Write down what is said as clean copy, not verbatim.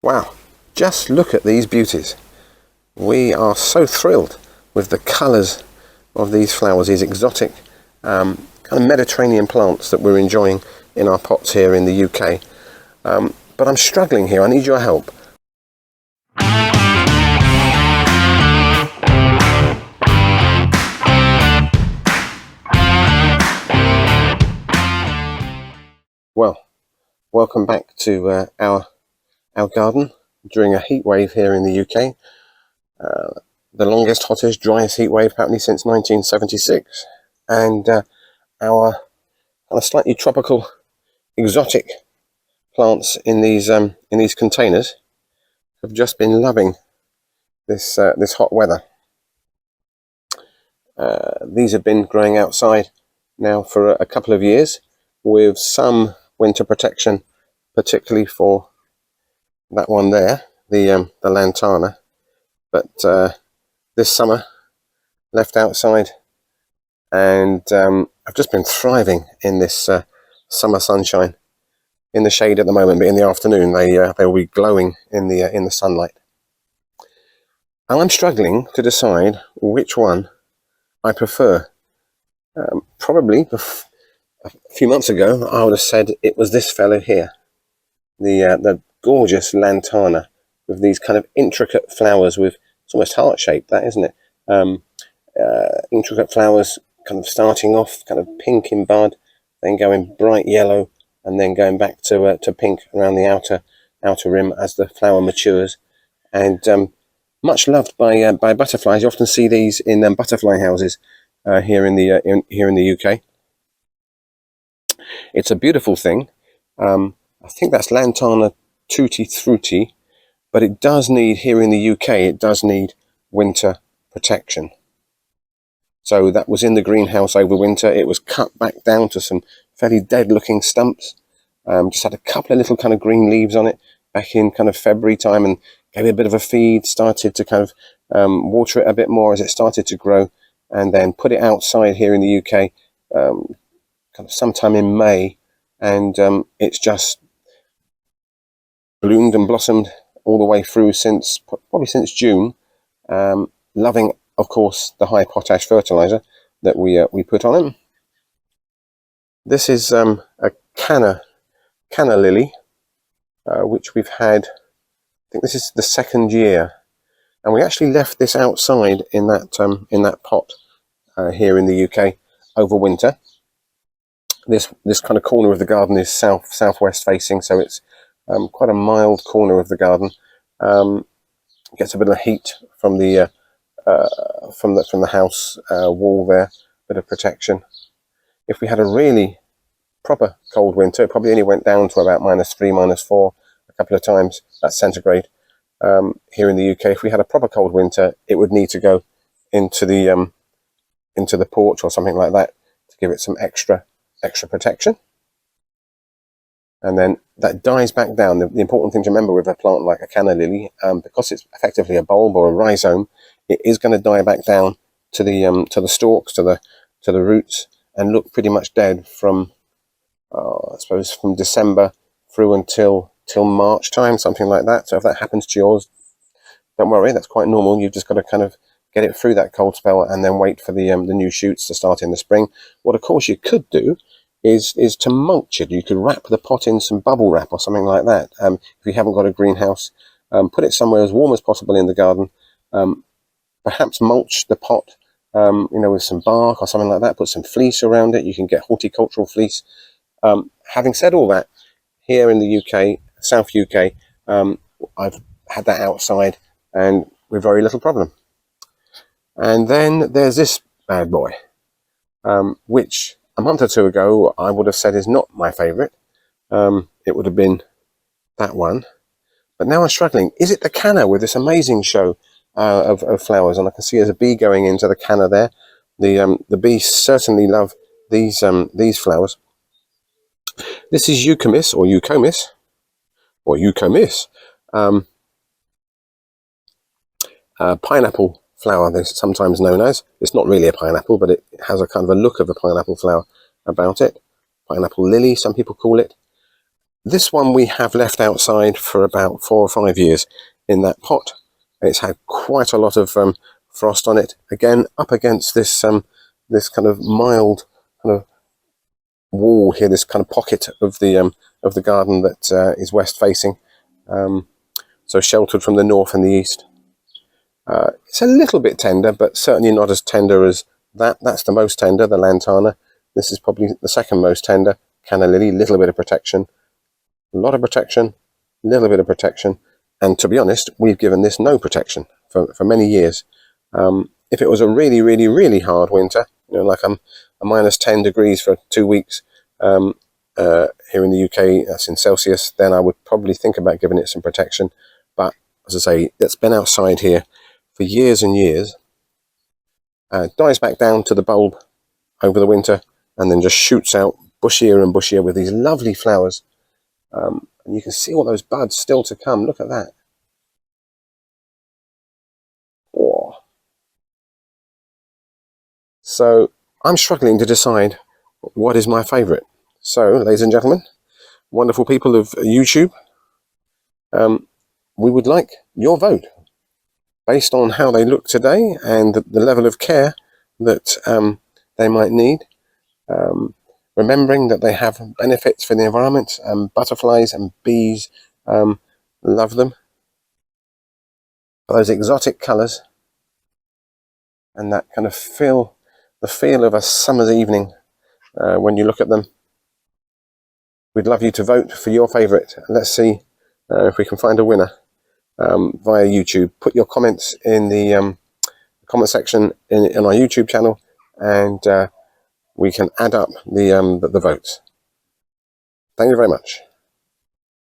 Wow, just look at these beauties. We are so thrilled with the colours of these flowers, these exotic kind of Mediterranean plants that we're enjoying in our pots here in the UK. But I'm struggling here, I need your help. Well, welcome back to our garden during a heat wave here in the UK. The longest, hottest, driest heat wave apparently since 1976. And our kind of slightly tropical, exotic plants in these containers have just been loving this hot weather. These have been growing outside now for a couple of years with some winter protection, particularly for that one there, the Lantana. But this summer, left outside, and I've just been thriving in this summer sunshine. In the shade at the moment, but in the afternoon they will be glowing in the sunlight. And I'm struggling to decide which one I prefer. Probably a few months ago, I would have said it was this fellow here, the gorgeous Lantana with these kind of intricate flowers with, it's almost heart-shaped, that, isn't it? Intricate flowers kind of starting off kind of pink in bud, then going bright yellow, and then going back to pink around the outer rim as the flower matures. And much loved by butterflies. You often see these in butterfly houses here in the UK. It's a beautiful thing. I think that's Lantana Tutti Frutti, but it does need, here in the UK, it does need winter protection. So that was in the greenhouse over winter. It was cut back down to some fairly dead looking stumps. Just had a couple of little kind of green leaves on it back in kind of February time, and gave it a bit of a feed, started to kind of water it a bit more as it started to grow, and then put it outside here in the UK kind of sometime in May, and it's just bloomed and blossomed all the way through probably since June. Loving, of course, the high potash fertilizer that we put on it. This is a Canna Lily, which we've had, I think this is the second year, and we actually left this outside in that pot here in the UK over winter. This kind of corner of the garden is southwest facing, so it's quite a mild corner of the garden. Gets a bit of heat from the house wall there, bit of protection. If we had a really proper cold winter, it probably only went down to about -3, -4 a couple of times. That's centigrade. Here in the UK, if we had a proper cold winter, it would need to go into the porch or something like that to give it some extra protection. And then that dies back down. The important thing to remember with a plant like a Canna Lily, because it's effectively a bulb or a rhizome, it is going to die back down to the stalks, to the roots, and look pretty much dead from I suppose from December through until March time, something like that. So if that happens to yours, don't worry, that's quite normal. You've just got to kind of get it through that cold spell and then wait for the new shoots to start in the spring. What of course you could do is to mulch it. You could wrap the pot in some bubble wrap or something like that. If you haven't got a greenhouse, put it somewhere as warm as possible in the garden. Perhaps mulch the pot, with some bark or something like that. Put some fleece around it. You can get horticultural fleece. Having said all that, here in the UK, South UK, I've had that outside and with very little problem. And then there's this bad boy, which a month or two ago I would have said is not my favourite. It would have been that one. But now I'm struggling. Is it the Canna with this amazing show of flowers? And I can see there's a bee going into the Canna there. The bees certainly love these flowers. This is Eucomis or Eucomis, pineapple flower, they're sometimes known as. It's not really a pineapple, but it has a kind of a look of a pineapple flower about it. Pineapple lily, some people call it. This one we have left outside for about 4 or 5 years in that pot. It's had quite a lot of frost on it. Again, up against this this kind of mild kind of wall here, this kind of pocket of the garden that is west facing, so sheltered from the north and the east. It's a little bit tender, but certainly not as tender as that. That's the most tender, the Lantana. This is probably the second most tender, Canna Lily. Little bit of protection, a lot of protection, little bit of protection, and to be honest, we've given this no protection for many years. If it was a really, really, really hard winter, like a minus 10 degrees for 2 weeks here in the UK, that's in Celsius, then I would probably think about giving it some protection. But as I say, it's been outside here for years and years, dies back down to the bulb over the winter, and then just shoots out bushier and bushier with these lovely flowers. And you can see all those buds still to come. Look at that. Oh. So I'm struggling to decide what is my favourite. So, ladies and gentlemen, wonderful people of YouTube, we would like your vote based on how they look today and the level of care that they might need. Remembering that they have benefits for the environment, butterflies and bees love them. For those exotic colours and that kind of the feel of a summer's evening when you look at them. We'd love you to vote for your favourite. Let's see if we can find a winner via YouTube. Put your comments in the comment section in our YouTube channel, and we can add up the votes. Thank you very much.